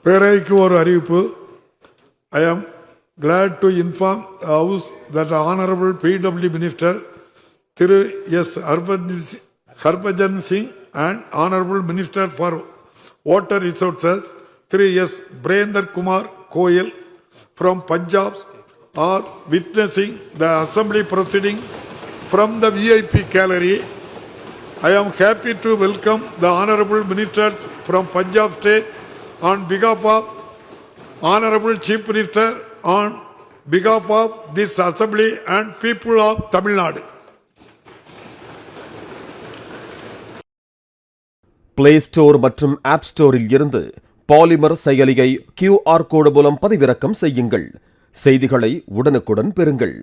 பேரவைக்கு ஒரு அறிவிப்பு. I am glad to inform the House that the Honorable PW Minister Thiru S. Harbhajan Singh and Honorable Minister for Water Resources Thiru S. Brender Kumar Koyal from Punjab are witnessing the Assembly proceeding from the VIP gallery. I am happy to welcome the Honorable Ministers from Punjab State on behalf of Honorable Chief Minister on behalf of this Assembly and people of Tamil Nadu. Play store மற்றும் app ஸ்டோரில் இருந்து polymer செயலியை QR கோடு மூலம் பதிவிறக்கம் செய்யுங்கள். செய்திகளை உடனுக்குடன் பெறுங்கள்.